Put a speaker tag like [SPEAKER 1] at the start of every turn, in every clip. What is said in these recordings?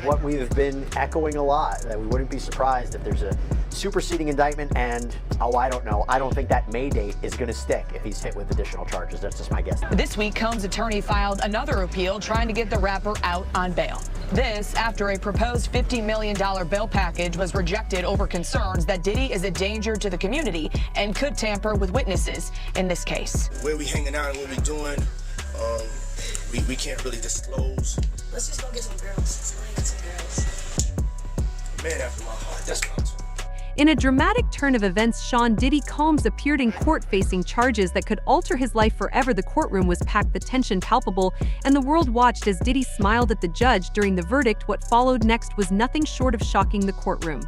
[SPEAKER 1] what we've been echoing a lot, that we wouldn't be surprised if there's a superseding indictment, and, oh, I don't know. I don't think that May date is going to stick if he's hit with additional charges. That's just my guess.
[SPEAKER 2] This week, Combs' attorney filed another appeal trying to get the rapper out on bail. This after a proposed $50 million bail package was rejected over concerns that Diddy is a danger to the community and could tamper with witnesses in this case.
[SPEAKER 3] Where we hanging out and what we doing, we can't really disclose.
[SPEAKER 4] Let's just go get some girls. Let's go get some girls.
[SPEAKER 3] Man after my heart, that's what I'm talking.
[SPEAKER 5] In a dramatic turn of events, Sean Diddy Combs appeared in court facing charges that could alter his life forever. The courtroom was packed, the tension palpable, and the world watched as Diddy smiled at the judge during the verdict. What followed next was nothing short of shocking. The courtroom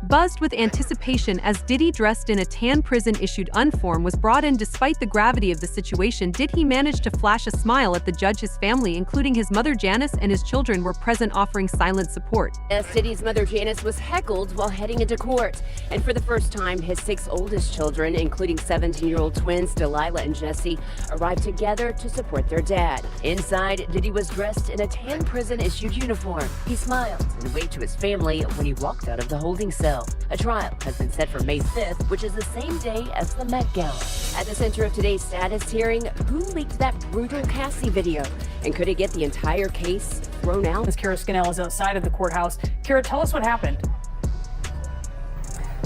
[SPEAKER 5] buzzed with anticipation as Diddy, dressed in a tan prison-issued uniform, was brought in. Despite the gravity of the situation, did he manage to flash a smile at the judge? His family, including his mother Janice and his children, were present, offering silent support.
[SPEAKER 6] As Diddy's mother Janice was heckled while heading into court. And for the first time, his 6 oldest children, including 17-year-old twins Delilah and Jesse, arrived together to support their dad. Inside, Diddy was dressed in a tan prison-issued uniform. He smiled and waved to his family when he walked out of the holding cell. A trial has been set for May 5th, which is the same day as the Met Gala. At the center of today's status hearing, who leaked that brutal Cassie video? And could it get the entire case thrown out?
[SPEAKER 7] As Kara Scannell is outside of the courthouse. Kara, tell us what happened.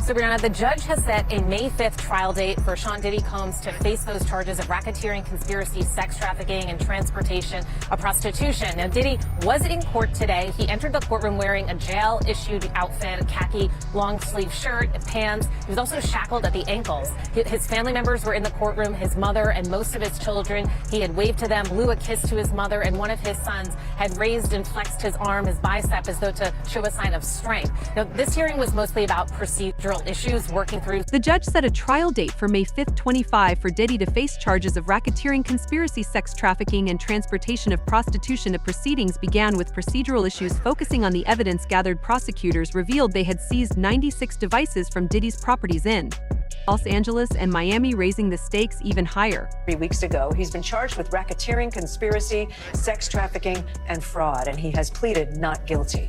[SPEAKER 8] So, Brianna, the judge has set a May 5th trial date for Sean Diddy Combs to face those charges of racketeering, conspiracy, sex trafficking, and transportation of prostitution. Now, Diddy was in court today. He entered the courtroom wearing a jail-issued outfit, a khaki long-sleeve shirt, pants. He was also shackled at the ankles. His family members were in the courtroom, his mother and most of his children. He had waved to them, blew a kiss to his mother, and one of his sons had raised and flexed his arm, his bicep, as though to show a sign of strength. Now, this hearing was mostly about procedural issues working through.
[SPEAKER 5] The judge set a trial date for May 5, 2025 for Diddy to face charges of racketeering, conspiracy, sex trafficking, and transportation of prostitution. The proceedings began with procedural issues focusing on the evidence gathered. Prosecutors revealed they had seized 96 devices from Diddy's properties in Los Angeles and Miami, raising the stakes even higher.
[SPEAKER 9] 3 weeks ago, he's been charged with racketeering, conspiracy, sex trafficking, and fraud, and he has pleaded not guilty.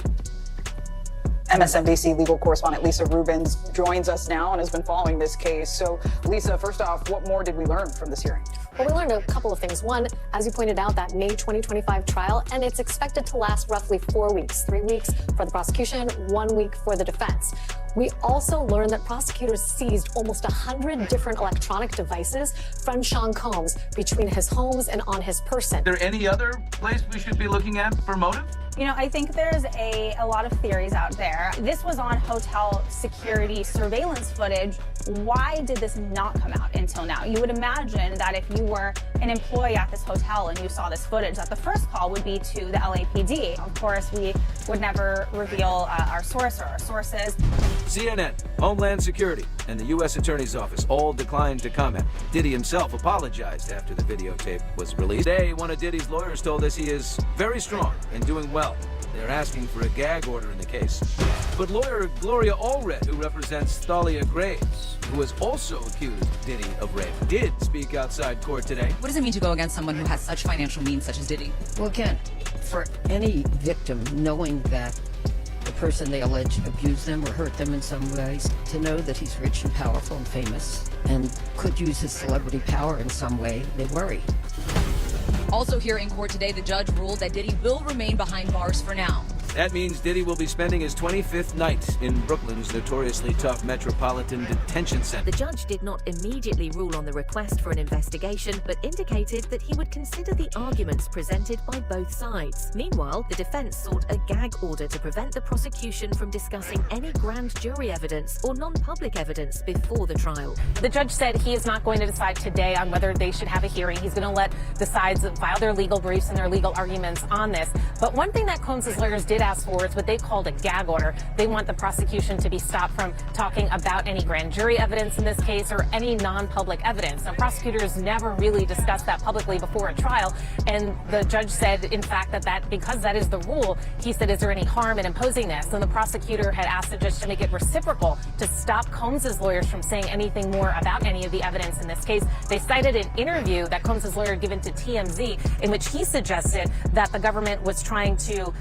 [SPEAKER 10] MSNBC legal correspondent Lisa Rubens joins us now and has been following this case. So, Lisa, first off, what more did we learn from this hearing?
[SPEAKER 11] Well, we learned a couple of things. One, as you pointed out, that May 2025 trial, and it's expected to last roughly 4 weeks, 3 weeks for the prosecution, 1 week for the defense. We also learned that prosecutors seized almost 100 different electronic devices from Sean Combs between his homes and on his person.
[SPEAKER 12] Is there any other place we should be looking at for motive?
[SPEAKER 13] You know, I think there's a lot of theories out there. This was on hotel security surveillance footage. Why did this not come out until now? You would imagine that if you were an employee at this hotel and you saw this footage, that the first call would be to the LAPD. Of course, we would never reveal our source or our sources.
[SPEAKER 14] CNN, Homeland Security, and the U.S. Attorney's Office all declined to comment. Diddy himself apologized after the videotape was released. Today, one of Diddy's lawyers told us he is very strong and doing well. They're asking for a gag order in the case. But lawyer Gloria Allred, who represents Thalia Graves, who has also accused Diddy of rape, did speak outside court today.
[SPEAKER 2] What does it mean to go against someone who has such financial means, such as Diddy?
[SPEAKER 15] Well, again, for any victim, knowing that the person they allege abused them or hurt them in some ways, to know that he's rich and powerful and famous and could use his celebrity power in some way, they worry.
[SPEAKER 2] Also here in court today, the judge ruled that Diddy will remain behind bars for now.
[SPEAKER 14] That means Diddy will be spending his 25th night in Brooklyn's notoriously tough Metropolitan Detention Center.
[SPEAKER 16] The judge did not immediately rule on the request for an investigation, but indicated that he would consider the arguments presented by both sides. Meanwhile, the defense sought a gag order to prevent the prosecution from discussing any grand jury evidence or non-public evidence before the trial.
[SPEAKER 8] The judge said he is not going to decide today on whether they should have a hearing. He's going to let the sides file their legal briefs and their legal arguments on this. But one thing that Combs' lawyers did ask for is what they called a gag order. They want the prosecution to be stopped from talking about any grand jury evidence in this case or any non-public evidence. Now, prosecutors never really discussed that publicly before a trial, and the judge said, in fact, that because that is the rule, he said, is there any harm in imposing this? And the prosecutor had asked the judge to make it reciprocal, to stop Combs' lawyers from saying anything more about any of the evidence in this case. They cited an interview that Combs' lawyer had given to TMZ in which he suggested that the government was trying to,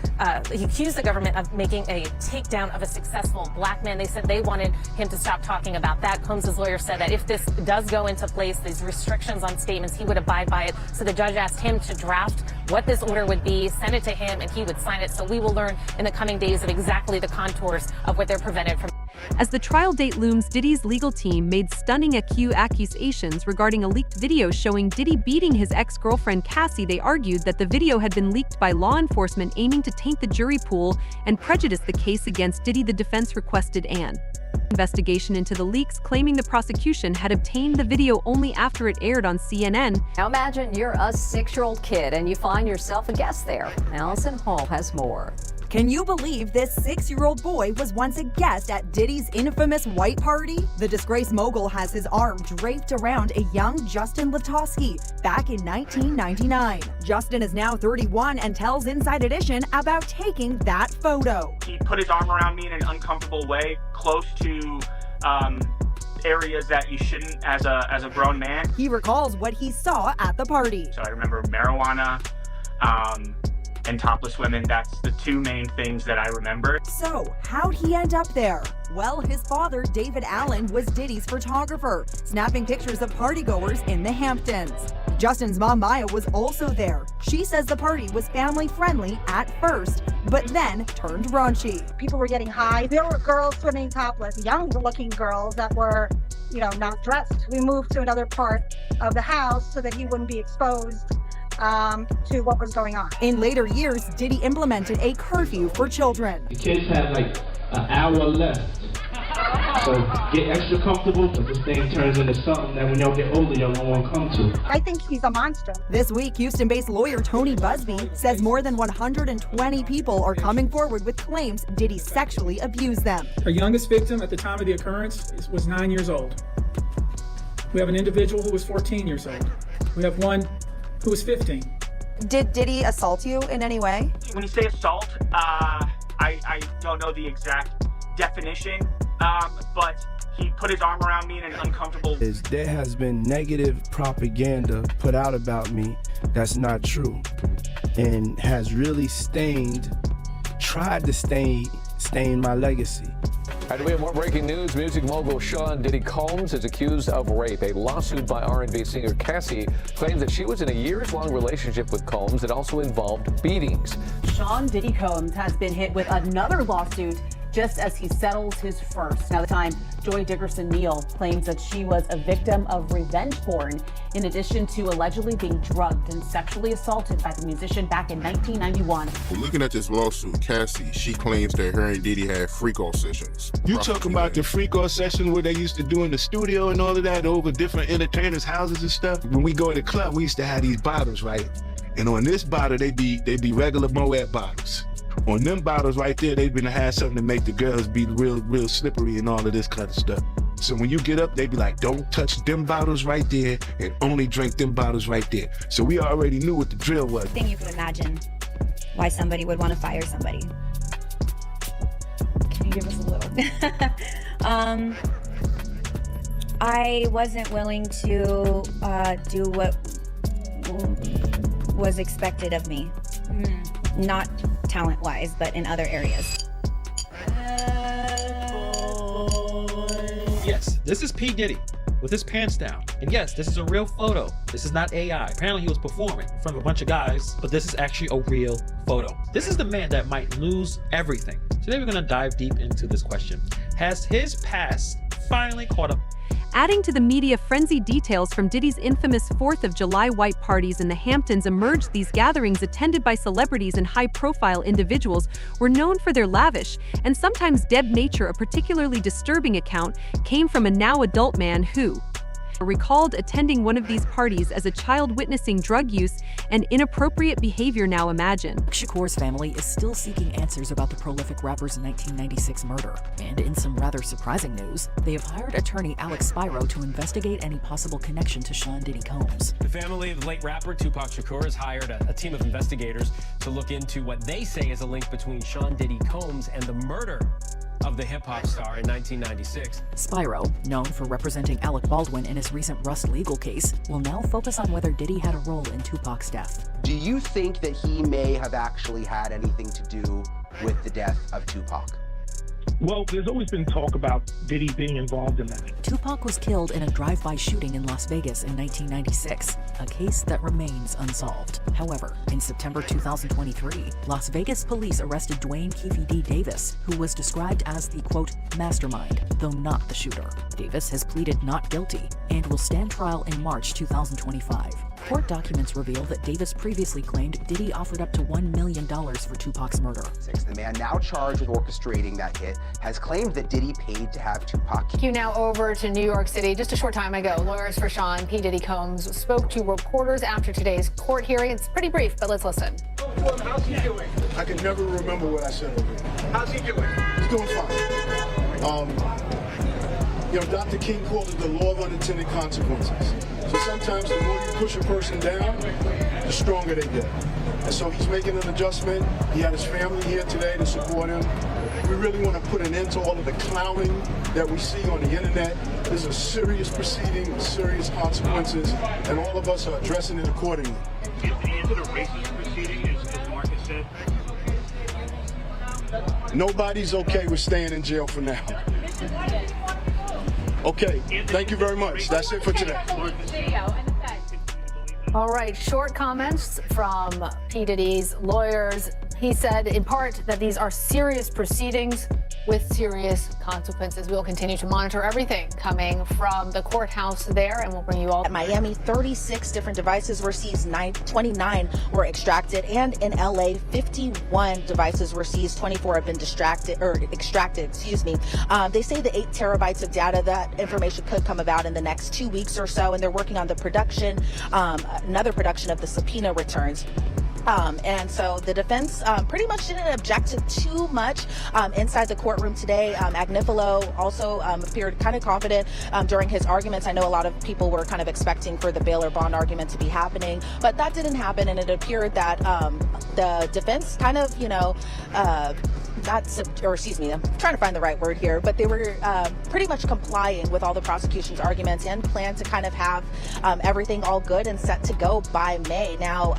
[SPEAKER 8] he accused the government of making a takedown of a successful black man. They said they wanted him to stop talking about that. Combs' lawyer said that if this does go into place, these restrictions on statements, he would abide by it. So the judge asked him to draft what this order would be, send it to him, and he would sign it. So we will learn in the coming days of exactly the contours of what they're prevented from.
[SPEAKER 5] As the trial date looms, Diddy's legal team made stunning accusations regarding a leaked video showing Diddy beating his ex-girlfriend Cassie. They argued that the video had been leaked by law enforcement aiming to taint the jury pool and prejudice the case against Diddy. The defense requested an investigation into the leaks, claiming the prosecution had obtained the video only after it aired on CNN.
[SPEAKER 17] Now imagine you're a 6-year-old kid and you find yourself a guest there. Allison Hall has more.
[SPEAKER 18] Can you believe this 6-year-old boy was once a guest at Diddy's infamous white party? The disgraced mogul has his arm draped around a young Justin Latosky back in 1999. Justin is now 31 and tells Inside Edition about taking that photo.
[SPEAKER 19] He put his arm around me in an uncomfortable way, close to areas that you shouldn't as a grown man.
[SPEAKER 18] He recalls what he saw at the party.
[SPEAKER 19] So I remember marijuana, and topless women. That's the two main things that I remember.
[SPEAKER 18] So, how'd he end up there? Well, his father, David Allen, was Diddy's photographer, snapping pictures of partygoers in the Hamptons. Justin's mom, Maya, was also there. She says the party was family-friendly at first, but then turned raunchy.
[SPEAKER 20] People were getting high. There were girls swimming topless, young-looking girls that were, not dressed. We moved to another part of the house so that he wouldn't be exposed to what was going on.
[SPEAKER 18] In later years, Diddy implemented a curfew for children.
[SPEAKER 21] The kids have like an hour left. So get extra comfortable because this thing turns into something that when y'all get older, y'all won't want to come to.
[SPEAKER 20] I think he's a monster.
[SPEAKER 18] This week, Houston-based lawyer Tony Busby says more than 120 people are coming forward with claims Diddy sexually abused them.
[SPEAKER 22] Our youngest victim at the time of the occurrence was 9 years old. We have an individual who was 14 years old. We have one who was 15.
[SPEAKER 18] Did Diddy assault you in any way?
[SPEAKER 19] When you say assault, I don't know the exact definition, but he put his arm around me in an uncomfortable...
[SPEAKER 23] There has been negative propaganda put out about me that's not true and has really tried to stain my legacy.
[SPEAKER 24] And we have more breaking news. Music mogul Sean Diddy Combs is accused of rape. A lawsuit by R&B singer Cassie claims that she was in a years-long relationship with Combs that also involved beatings.
[SPEAKER 25] Sean Diddy Combs has been hit with another lawsuit just as he settles his first. Now, the time, Joy Dickerson-Neal claims that she was a victim of revenge porn, in addition to allegedly being drugged and sexually assaulted by the musician back in 1991.
[SPEAKER 26] Well, looking at this lawsuit, Cassie, she claims that her and Diddy had freak-off sessions.
[SPEAKER 27] You talking about the freak-off session where they used to do in the studio and all of that over different entertainers' houses and stuff? When we go to the club, we used to have these bottles, right? And on this bottle, they be regular Moet bottles. On them bottles right there, they've been to have something to make the girls be real slippery and all of this kind of stuff. So when you get up, they be like, don't touch them bottles right there and only drink them bottles right there. So we already knew what the drill was.
[SPEAKER 28] I think you could imagine why somebody would want to fire somebody.
[SPEAKER 25] Can you give us a little?
[SPEAKER 28] I wasn't willing to do what was expected of me. Not talent-wise, but in other areas.
[SPEAKER 29] Yes, this is P. Diddy with his pants down. And yes, this is a real photo. This is not AI. Apparently he was performing in front of a bunch of guys, but this is actually a real photo. This is the man that might lose everything. Today we're gonna dive deep into this question. Has his past finally caught up?
[SPEAKER 5] Adding to the media frenzy, details from Diddy's infamous 4th of July white parties in the Hamptons emerged. These gatherings, attended by celebrities and high-profile individuals, were known for their lavish and sometimes debauched nature. A particularly disturbing account came from a now-adult man who recalled attending one of these parties as a child, witnessing drug use and inappropriate behavior. Now imagine.
[SPEAKER 30] Shakur's family is still seeking answers about the prolific rapper's 1996 murder. And in some rather surprising news, they have hired attorney Alex Spiro to investigate any possible connection to Sean Diddy Combs.
[SPEAKER 31] The family of the late rapper Tupac Shakur has hired a team of investigators to look into what they say is a link between Sean Diddy Combs and the murder of the hip-hop star in 1996.
[SPEAKER 30] Spiro, known for representing Alec Baldwin in his recent Rust legal case, will now focus on whether Diddy had a role in Tupac's death.
[SPEAKER 32] Do you think that he may have actually had anything to do
[SPEAKER 1] with the death of Tupac?
[SPEAKER 3] Well, there's always been talk about Diddy being involved in that.
[SPEAKER 30] Tupac was killed in a drive-by shooting in Las Vegas in 1996, a case that remains unsolved. However, in September 2023, Las Vegas police arrested Dwayne Keefe D. Davis, who was described as the, quote, mastermind, though not the shooter. Davis has pleaded not guilty and will stand trial in March 2025. Court documents reveal that Davis previously claimed Diddy offered up to $1 million for Tupac's murder.
[SPEAKER 1] The man now charged with orchestrating that hit has claimed that Diddy paid to have Tupac.
[SPEAKER 2] Thank you. Now over to New York City. Just a short time ago, lawyers for Sean P. Diddy Combs spoke to reporters after today's court hearing. It's pretty brief, but let's listen.
[SPEAKER 27] How's he doing? I can never remember what I said over here. How's he doing? He's doing fine. Dr. King called it the law of unintended consequences. So sometimes the more you push a person down, the stronger they get. And so he's making an adjustment. He had his family here today to support him. We really want to put an end to all of the clowning that we see on the internet. This is a serious proceeding with serious consequences, and all of us are addressing it accordingly.
[SPEAKER 19] Is it a racist proceeding, as Marcus said?
[SPEAKER 27] Nobody's okay with staying in jail for now. Okay, thank you very much. That's it for today.
[SPEAKER 2] All right, short comments from P. Diddy's lawyers. He said, in part, that these are serious proceedings with serious consequences. We'll continue to monitor everything coming from the courthouse there, and we'll bring you all.
[SPEAKER 4] At Miami, 36 different devices were seized, 29 were extracted, and in LA, 51 devices were seized, 24 have been extracted. They say the 8 terabytes of data, that information could come about in the next 2 weeks or so, and they're working on the production, another production of the subpoena returns. And so the defense pretty much didn't object to too much inside the courtroom today. Agnifilo also appeared kind of confident during his arguments. I know a lot of people were kind of expecting for the bail or bond argument to be happening, but that didn't happen, and it appeared that the defense kind of, I'm trying to find the right word here, but they were pretty much complying with all the prosecution's arguments and plan to kind of have everything all good and set to go by May. Now,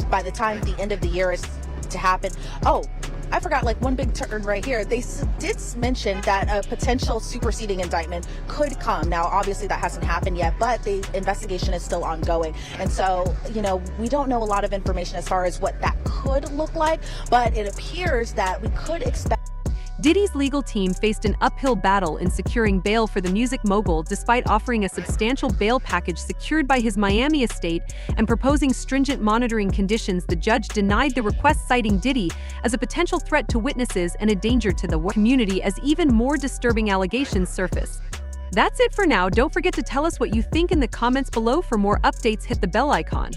[SPEAKER 4] by the time the end of the year is to happen, I forgot one big turn right here. They did mention that a potential superseding indictment could come. Now, obviously that hasn't happened yet, but the investigation is still ongoing. And so, we don't know a lot of information as far as what that could look like, but it appears that we could expect.
[SPEAKER 5] Diddy's legal team faced an uphill battle in securing bail for the music mogul despite offering a substantial bail package secured by his Miami estate and proposing stringent monitoring conditions. The judge denied the request, citing Diddy as a potential threat to witnesses and a danger to the community as even more disturbing allegations surface. That's it for now. Don't forget to tell us what you think in the comments below. For more updates, hit the bell icon.